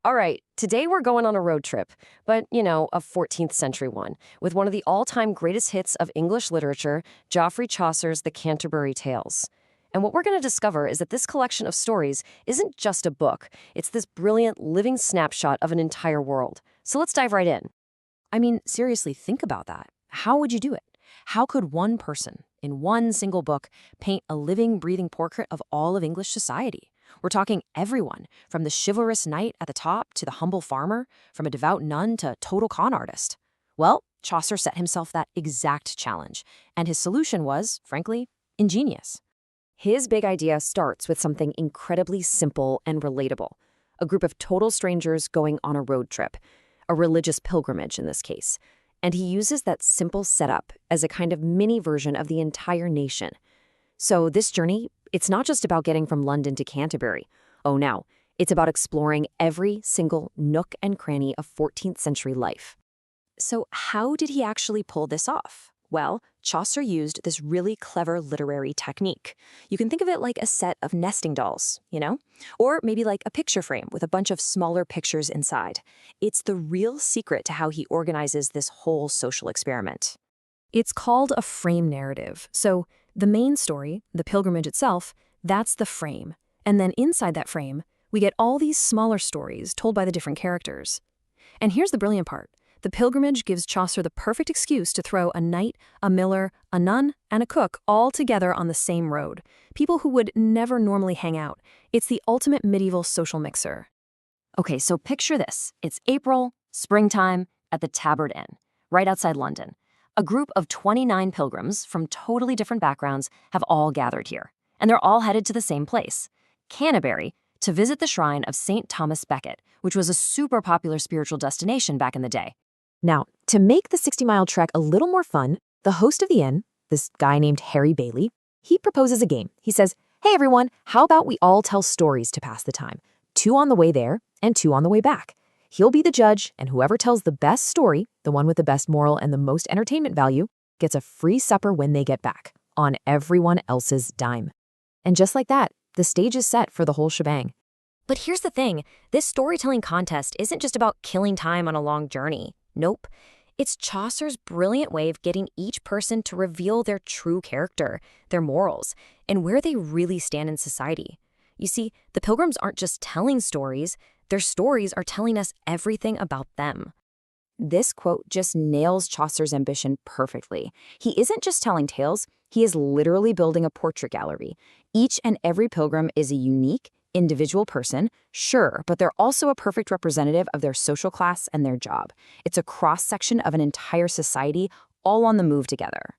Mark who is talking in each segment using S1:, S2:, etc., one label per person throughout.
S1: All right, today we're going on a road trip, but, a 14th century one, with one of the all-time greatest hits of English literature, Geoffrey Chaucer's The Canterbury Tales. And what we're going to discover is that this collection of stories isn't just a book, it's this brilliant living snapshot of an entire world. So let's dive right in.
S2: I mean, seriously, think about that. How would you do it? How could one person, in one single book, paint a living, breathing portrait of all of English society? We're talking everyone, from the chivalrous knight at the top to the humble farmer, from a devout nun to total con artist. Well, Chaucer set himself that exact challenge, and his solution was, frankly, ingenious.
S1: His big idea starts with something incredibly simple and relatable. A group of total strangers going on a road trip, a religious pilgrimage in this case. And he uses that simple setup as a kind of mini version of the entire nation. So this journey, it's not just about getting from London to Canterbury. Oh no, it's about exploring every single nook and cranny of 14th century life. So how did he actually pull this off? Well, Chaucer used this really clever literary technique. You can think of it like a set of nesting dolls, Or maybe like a picture frame with a bunch of smaller pictures inside. It's the real secret to how he organizes this whole social experiment.
S2: It's called a frame narrative. So the main story, the pilgrimage itself, that's the frame. And then inside that frame, we get all these smaller stories told by the different characters. And here's the brilliant part. The pilgrimage gives Chaucer the perfect excuse to throw a knight, a miller, a nun, and a cook all together on the same road. People who would never normally hang out. It's the ultimate medieval social mixer.
S1: Okay, so picture this. It's April, springtime, at the Tabard Inn, right outside London. A group of 29 pilgrims from totally different backgrounds have all gathered here. And they're all headed to the same place, Canterbury, to visit the shrine of St. Thomas Becket, which was a super popular spiritual destination back in the day.
S2: Now, to make the 60-mile trek a little more fun, the host of the inn, this guy named Harry Bailey, he proposes a game. He says, hey everyone, how about we all tell stories to pass the time? 2 on the way there and 2 on the way back. He'll be the judge, and whoever tells the best story, the one with the best moral and the most entertainment value, gets a free supper when they get back, on everyone else's dime. And just like that, the stage is set for the whole shebang.
S3: But here's the thing, this storytelling contest isn't just about killing time on a long journey. Nope. It's Chaucer's brilliant way of getting each person to reveal their true character, their morals, and where they really stand in society. You see, the pilgrims aren't just telling stories, their stories are telling us everything about them.
S1: This quote just nails Chaucer's ambition perfectly. He isn't just telling tales, he is literally building a portrait gallery. Each and every pilgrim is a unique, individual person, sure, but they're also a perfect representative of their social class and their job. It's a cross-section of an entire society, all on the move together.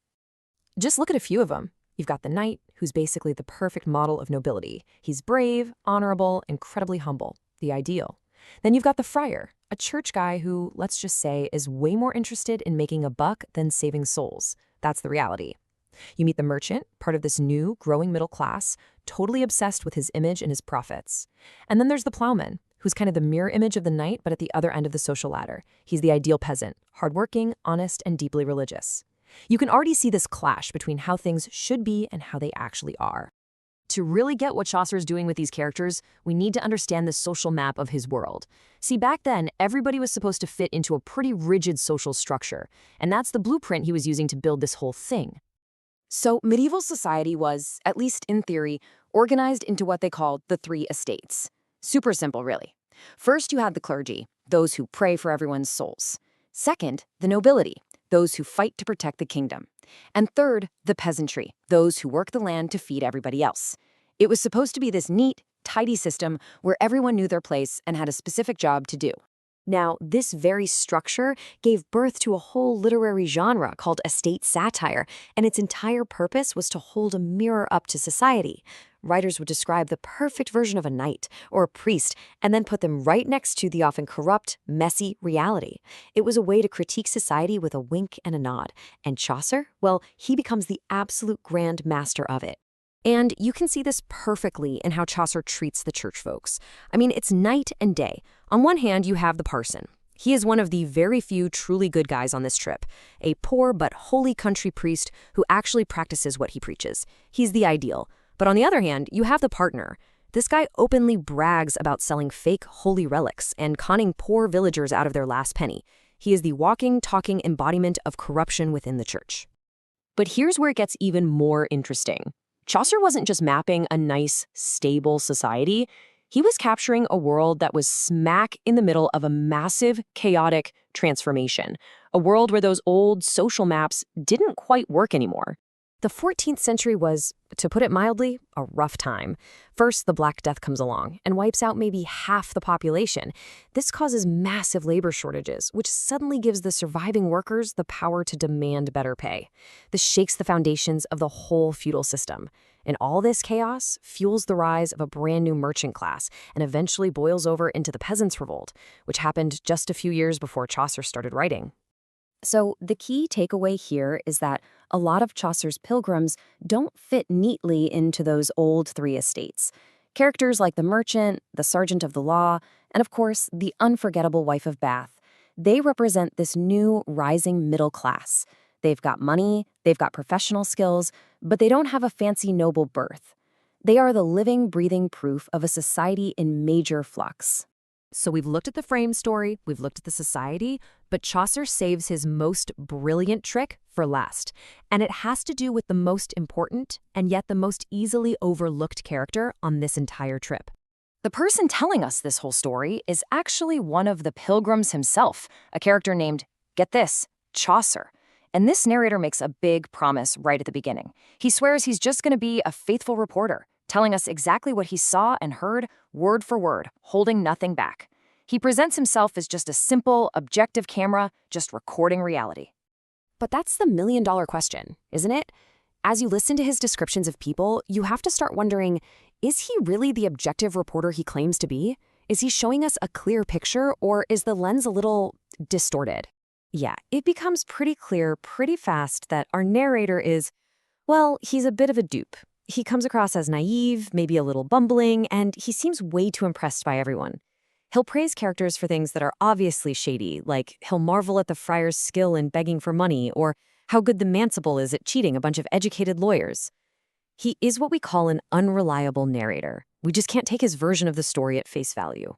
S2: Just look at a few of them. You've got the knight, who's basically the perfect model of nobility. He's brave, honorable, incredibly humble, the ideal. Then you've got the friar, a church guy who, let's just say, is way more interested in making a buck than saving souls. That's the reality. You meet the merchant, part of this new, growing middle class, totally obsessed with his image and his profits. And then there's the plowman, who's kind of the mirror image of the knight, but at the other end of the social ladder. He's the ideal peasant, hardworking, honest, and deeply religious. You can already see this clash between how things should be and how they actually are.
S1: To really get what Chaucer's doing with these characters, we need to understand the social map of his world. See, back then, everybody was supposed to fit into a pretty rigid social structure, and that's the blueprint he was using to build this whole thing. So medieval society was, at least in theory, organized into what they called the 3 estates. Super simple, really. First, you had the clergy, those who pray for everyone's souls. Second, the nobility, those who fight to protect the kingdom. And third, the peasantry, those who work the land to feed everybody else. It was supposed to be this neat, tidy system where everyone knew their place and had a specific job to do. Now, this very structure gave birth to a whole literary genre called estate satire, and its entire purpose was to hold a mirror up to society. Writers would describe the perfect version of a knight or a priest and then put them right next to the often corrupt, messy reality. It was a way to critique society with a wink and a nod. And Chaucer, well, he becomes the absolute grand master of it. And you can see this perfectly in how Chaucer treats the church folks. I mean, it's night and day. On one hand, you have the parson. He is one of the very few truly good guys on this trip, a poor but holy country priest who actually practices what he preaches. He's the ideal. But on the other hand, you have the partner,
S2: This guy openly brags about selling fake holy relics and conning poor villagers out of their last penny. He is the walking, talking embodiment of corruption within the church.
S1: But here's where it gets even more interesting. Chaucer wasn't just mapping a nice, stable society. He was capturing a world that was smack in the middle of a massive, chaotic transformation, a world where those old social maps didn't quite work anymore.
S2: The 14th century was, to put it mildly, a rough time. First, the Black Death comes along and wipes out maybe half the population. This causes massive labor shortages, which suddenly gives the surviving workers the power to demand better pay. This shakes the foundations of the whole feudal system. And all this chaos fuels the rise of a brand new merchant class and eventually boils over into the Peasants' Revolt, which happened just a few years before Chaucer started writing.
S3: So the key takeaway here is that a lot of Chaucer's pilgrims don't fit neatly into those old three estates. Characters like the merchant, the sergeant of the law, and of course, the unforgettable wife of Bath, they represent this new rising middle class. They've got money, they've got professional skills, but they don't have a fancy noble birth. They are the living, breathing proof of a society in major flux.
S2: So we've looked at the frame story, we've looked at the society, but Chaucer saves his most brilliant trick for last. And it has to do with the most important and yet the most easily overlooked character on this entire trip.
S1: The person telling us this whole story is actually one of the pilgrims himself, a character named, get this, Chaucer. And this narrator makes a big promise right at the beginning. He swears he's just going to be a faithful reporter, telling us exactly what he saw and heard, word for word, holding nothing back. He presents himself as just a simple, objective camera, just recording reality.
S2: But that's the million-dollar question, isn't it? As you listen to his descriptions of people, you have to start wondering, is he really the objective reporter he claims to be? Is he showing us a clear picture, or is the lens a little distorted? Yeah, it becomes pretty clear pretty fast that our narrator is, well, he's a bit of a dupe. He comes across as naive, maybe a little bumbling, and he seems way too impressed by everyone. He'll praise characters for things that are obviously shady, like he'll marvel at the friar's skill in begging for money, or how good the manciple is at cheating a bunch of educated lawyers. He is what we call an unreliable narrator. We just can't take his version of the story at face value.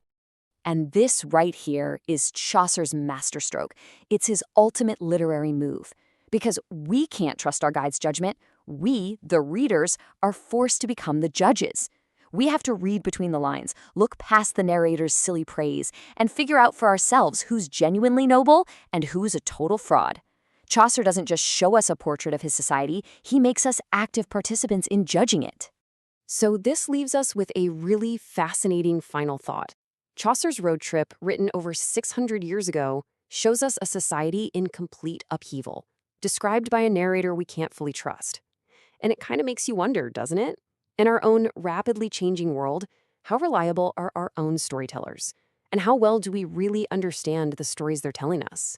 S1: And this right here is Chaucer's masterstroke. It's his ultimate literary move. Because we can't trust our guide's judgment, we, the readers, are forced to become the judges. We have to read between the lines, look past the narrator's silly praise, and figure out for ourselves who's genuinely noble and who's a total fraud. Chaucer doesn't just show us a portrait of his society, he makes us active participants in judging it.
S2: So this leaves us with a really fascinating final thought. Chaucer's road trip, written over 600 years ago, shows us a society in complete upheaval, described by a narrator we can't fully trust. And it kind of makes you wonder, doesn't it? In our own rapidly changing world, how reliable are our own storytellers? And how well do we really understand the stories they're telling us?